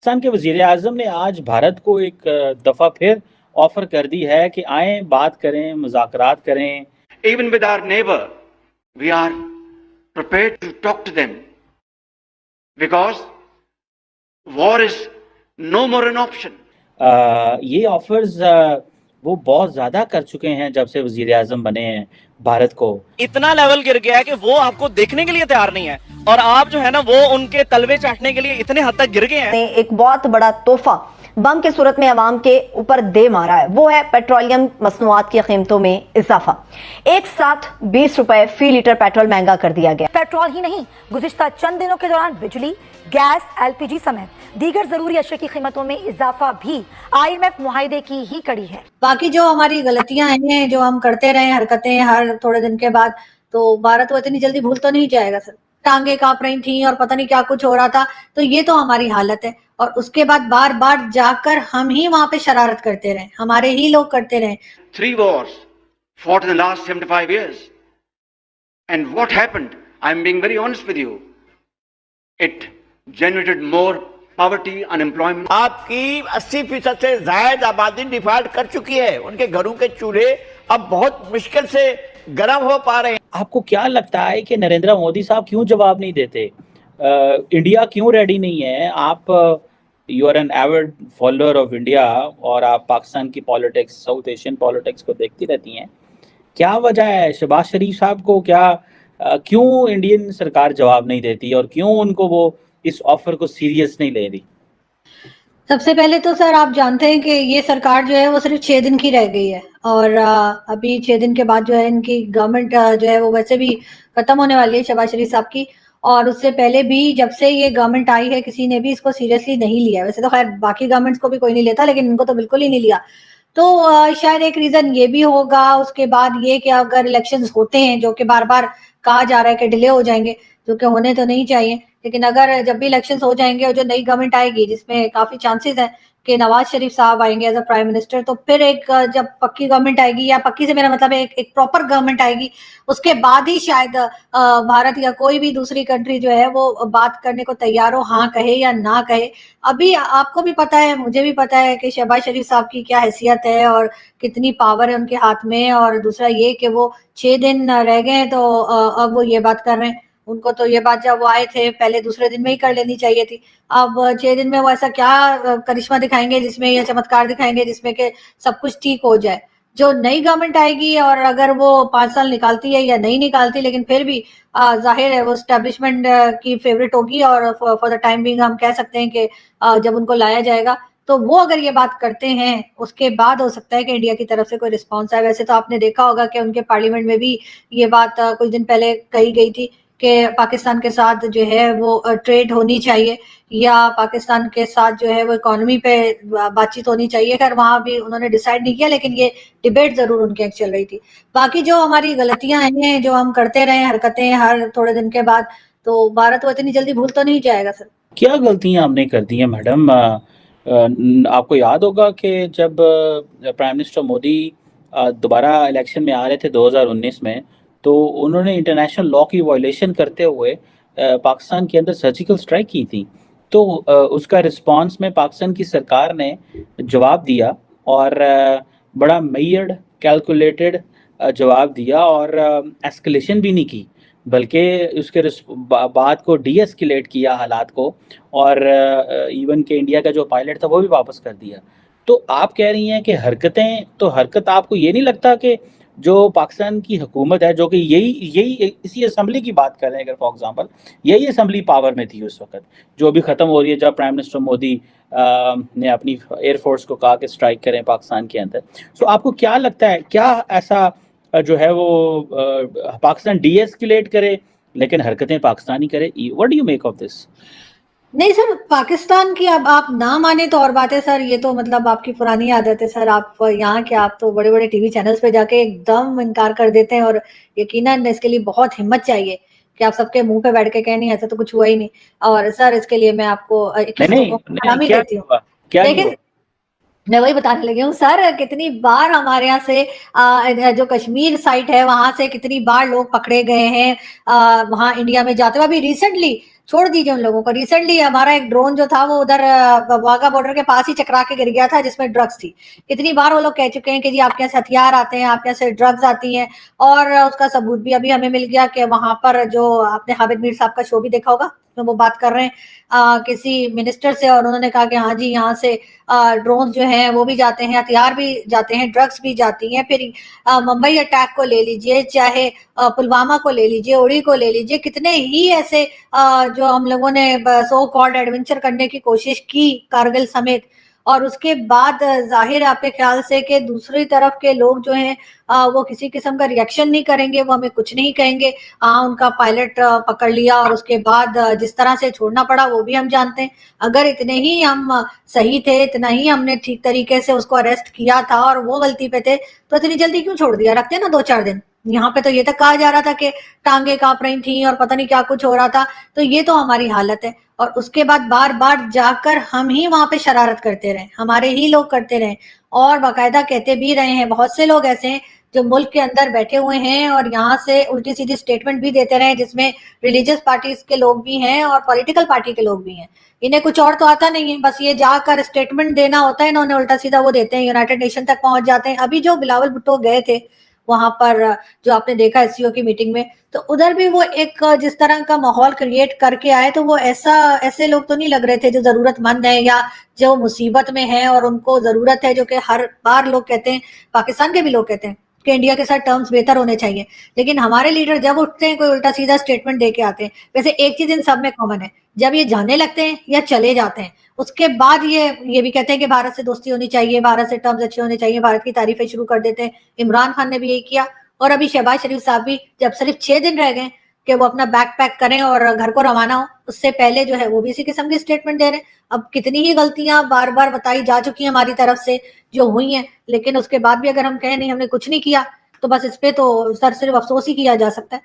पाकिस्तान के वज़ीर-ए-आज़म ने आज भारत को एक दफ़ा फिर ऑफ़र कर दी है कि आएँ, बात करें, मुज़ाकरात करें। Even with our neighbor, we are prepared to talk to them because war is no more an option. ये ऑफ़र्स वो बहुत ज़्यादा कर चुके हैं जब से वज़ीर-ए-आज़म बने हैं भारत को। इतना लेवल गिर गया है कि वो आपको देखने के लिए तैयार नहीं है और आप जो है ना वो उनके तलवे चाटने के लिए इतने हद तक गिर गए हैं। एक बहुत बड़ा तोहफा बम के सूरत में अवाम के ऊपर दे मारा है, वो है पेट्रोलियम मसनूआत की कीमतों में इजाफा। एक साथ 20 रुपए फी लीटर पेट्रोल महंगा कर दिया गया। पेट्रोल ही नहीं, गुज़िश्ता चंद दिनों के दौरान बिजली, गैस, एलपीजी समेत दीगर जरूरी अशिया की कीमतों में इजाफा भी IMF मुआहदे की ही कड़ी है। बाकी जो हमारी गलतियां हैं, जो हम करते रहे हरकतें हर थोड़े दिन के बाद, तो भारत वो इतनी जल्दी भूल तो नहीं जाएगा सर। टांगे कांप रही थी और पता नहीं क्या कुछ हो रहा था, तो ये तो हमारी हालत है। और उसके बाद बार बार जाकर हम ही वहां पे शरारत करते रहे, हमारे ही लोग करते रहे। 3 wars fought in the last 75 years. And what happened? I'm being very honest with you. It generated more poverty, unemployment. आपकी 80% से ज्यादा आबादी डिफॉल्ट कर चुकी है। उनके घरों के चूल्हे अब बहुत मुश्किल से गर्म हो पा रहे हैं। आपको क्या लगता है कि नरेंद्र मोदी साहब क्यों जवाब नहीं देते? इंडिया क्यों रेडी नहीं है? आप you are an avid follower of India और आप पाकिस्तान की पॉलिटिक्स, साउथ एशियन पॉलिटिक्स को देखती रहती हैं। क्या वजह है शहबाज शरीफ साहब को क्यों इंडियन सरकार जवाब नहीं देती और क्यों उनको वो इस ऑफर को सीरियस नहीं ले रही? सबसे पहले तो सर आप जानते हैं कि ये सरकार जो है वो सिर्फ 6 दिन की रह गई है और अभी 6 दिन के बाद जो है इनकी गवर्नमेंट जो है वो वैसे भी खत्म होने वाली है शहबाज शरीफ साहब की। और उससे पहले भी जब से ये गवर्नमेंट आई है किसी ने भी इसको सीरियसली नहीं लिया। वैसे तो खैर बाकी गवर्नमेंट्स को भी कोई नहीं लेता, लेकिन इनको तो बिल्कुल ही नहीं लिया। तो शायद एक रीजन ये भी होगा। उसके बाद ये कि अगर इलेक्शंस होते हैं, जो कि बार बार कहा जा रहा है कि डिले हो जाएंगे, जो कि होने तो नहीं चाहिए, लेकिन अगर जब भी इलेक्शंस हो जाएंगे और जो नई गवर्नमेंट आएगी जिसमें काफी चांसेस हैं कि नवाज शरीफ साहब आएंगे एज अ प्राइम मिनिस्टर, तो फिर एक जब पक्की गवर्नमेंट आएगी, या पक्की से मेरा मतलब है एक प्रॉपर गवर्नमेंट आएगी, उसके बाद ही शायद भारत या कोई भी दूसरी कंट्री जो है वो बात करने को तैयार हो, हाँ कहे या ना कहे। अभी आपको भी पता है, मुझे भी पता है कि शहबाज शरीफ साहब की क्या हैसियत है और कितनी पावर है उनके हाथ में। और दूसरा ये कि वो 6 दिन रह गए हैं, तो अब वो ये बात कर रहे हैं। उनको तो ये बात जब वो आए थे पहले दूसरे दिन में ही कर लेनी चाहिए थी। अब 6 दिन में वो ऐसा क्या करिश्मा दिखाएंगे जिसमें, या चमत्कार दिखाएंगे जिसमें कि सब कुछ ठीक हो जाए। जो नई गवर्नमेंट आएगी और अगर वो 5 साल निकालती है या नहीं निकालती, लेकिन फिर भी जाहिर है वो स्टैब्लिशमेंट की फेवरेट होगी और फॉर द टाइम बिंग हम कह सकते हैं कि जब उनको लाया जाएगा तो वो अगर ये बात करते हैं, उसके बाद हो सकता है कि इंडिया की तरफ से कोई रिस्पॉन्स आए। वैसे तो आपने देखा होगा कि उनके पार्लियामेंट में भी ये बात कुछ दिन पहले कही गई थी कि पाकिस्तान के साथ जो है वो ट्रेड होनी चाहिए, या पाकिस्तान के साथ जो है वो इकोनॉमी पे बातचीत होनी चाहिए। खैर वहां भी उन्होंने डिसाइड नहीं किया, लेकिन ये डिबेट जरूर उनके यहाँ चल रही थी। बाकी जो हमारी गलतियां हैं, जो हम करते रहे हरकतें हर थोड़े दिन के बाद, तो भारत वो इतनी जल्दी भूल तो नहीं जाएगा सर। क्या गलतियां आपने कर दी हैं मैडम? आपको याद होगा कि जब प्राइम मिनिस्टर मोदी दोबारा इलेक्शन में आ रहे थे 2019 में, तो उन्होंने इंटरनेशनल लॉ की वायलेशन करते हुए पाकिस्तान के अंदर सर्जिकल स्ट्राइक की थी। तो उसका रिस्पांस में पाकिस्तान की सरकार ने जवाब दिया और बड़ा मेजर्ड, कैलकुलेटेड जवाब दिया और एस्केलेशन भी नहीं की, बल्कि उसके बात को डी-एस्केलेट किया हालात को, और इवन के इंडिया का जो पायलट था वो भी वापस कर दिया। तो आप कह रही हैं कि हरकत आपको ये नहीं लगता कि जो पाकिस्तान की हुकूमत है, जो कि यही इसी असेंबली की बात कर रहे हैं, अगर फॉर एग्जांपल यही असेंबली पावर में थी उस वक्त, जो अभी ख़त्म हो रही है, जब प्राइम मिनिस्टर मोदी ने अपनी एयरफोर्स को कहा कि स्ट्राइक करें पाकिस्तान के अंदर। सो आपको क्या लगता है, क्या ऐसा जो है वो पाकिस्तान डी-एस्केलेट करे लेकिन हरकतें पाकिस्तानी करे? What do you make of this? नहीं सर, पाकिस्तान की अब आप ना माने तो और बात है सर, ये तो मतलब आपकी पुरानी आदत है सर। आप यहाँ के आप तो बड़े बड़े टीवी चैनल्स पे जाके एकदम इनकार कर देते हैं, और यकीनन इसके लिए बहुत हिम्मत चाहिए कि आप सबके मुंह पे बैठ के कहें नहीं ऐसा तो कुछ हुआ ही नहीं। और सर इसके लिए मैं आपको सलामी देती हूँ। लेकिन मैं वही बताने लगी हूँ सर, कितनी बार हमारे यहाँ से जो कश्मीर साइट है वहां से कितनी बार लोग पकड़े गए हैं वहां इंडिया में जाते हुए। अभी रिसेंटली छोड़ दीजिए उन लोगों को। रिसेंटली हमारा एक ड्रोन जो था वो उधर वाघा बॉर्डर के पास ही चकरा के गिर गया था, जिसमें ड्रग्स थी। कितनी बार वो लोग कह चुके हैं कि जी आपके यहाँ से हथियार आते हैं, आपके यहाँ से ड्रग्स आती हैं, और उसका सबूत भी अभी हमें मिल गया कि वहां पर जो आपने हामिद मीर साहब का शो भी देखा होगा, उसमें वो बात कर रहे हैं किसी मिनिस्टर से, और उन्होंने कहा कि हाँ जी यहाँ से ड्रोन जो हैं वो भी जाते हैं, हथियार भी जाते हैं, ड्रग्स भी जाती हैं। फिर मुंबई अटैक को ले लीजिए, चाहे पुलवामा को ले लीजिए, उड़ी को ले लीजिए, कितने ही ऐसे जो हम लोगों ने सो कॉल्ड एडवेंचर करने की कोशिश की कारगिल समेत, और उसके बाद जाहिर है आपके ख्याल से कि दूसरी तरफ के लोग जो हैं वो किसी किस्म का रिएक्शन नहीं करेंगे, वो हमें कुछ नहीं कहेंगे। उनका पायलट पकड़ लिया और उसके बाद जिस तरह से छोड़ना पड़ा वो भी हम जानते हैं। अगर इतने ही हम सही थे, इतना ही हमने ठीक तरीके से उसको अरेस्ट किया था और वो गलती पे थे, तो इतनी जल्दी क्यों छोड़ दिया? रखते ना 2-4 दिन। यहाँ पे तो ये तक कहा जा रहा था कि टांगे कांप रही थी और पता नहीं क्या कुछ हो रहा था। तो ये तो हमारी हालत है। और उसके बाद बार बार जाकर हम ही वहां पे शरारत करते रहे, हमारे ही लोग करते रहे, और बाकायदा कहते भी रहे हैं। बहुत से लोग ऐसे हैं जो मुल्क के अंदर बैठे हुए हैं और यहाँ से उल्टी सीधी स्टेटमेंट भी देते रहे, जिसमें रिलीजियस पार्टीज के लोग भी हैं और पॉलिटिकल पार्टी के लोग भी हैं। इन्हें कुछ और तो आता नहीं है, बस ये जाकर स्टेटमेंट देना होता है, इन्होंने उल्टा सीधा वो देते हैं, यूनाइटेड नेशन तक पहुंच जाते हैं। अभी जो बिलावल भुट्टो गए थे वहां पर, जो आपने देखा एससीओ की मीटिंग में, तो उधर भी वो एक जिस तरह का माहौल क्रिएट करके आए, तो वो ऐसे लोग तो नहीं लग रहे थे जो जरूरतमंद है या जो मुसीबत में है और उनको जरूरत है, जो कि हर बार लोग कहते हैं, पाकिस्तान के भी लोग कहते हैं कि इंडिया के साथ टर्म्स बेहतर होने चाहिए। लेकिन हमारे लीडर जब उठते हैं कोई उल्टा सीधा स्टेटमेंट दे के आते हैं। वैसे एक चीज इन सब में कॉमन है, जब ये जाने लगते हैं या चले जाते हैं, उसके बाद ये भी कहते हैं कि भारत से दोस्ती होनी चाहिए, भारत से टर्म्स अच्छे होने चाहिए, भारत की तारीफें शुरू कर देते हैं। इमरान खान ने भी यही किया, और अभी शहबाज शरीफ साहब भी, जब सिर्फ 6 दिन रह गए कि वो अपना बैग पैक करें और घर को रवाना हो, उससे पहले जो है वो भी इसी किस्म की स्टेटमेंट दे रहे हैं। अब कितनी ही गलतियां बार बार बताई जा चुकी हैं हमारी तरफ से जो हुई हैं, लेकिन उसके बाद भी अगर हम कहें नहीं हमने कुछ नहीं किया, तो बस इस पे तो सिर्फ अफसोस ही किया जा सकता है।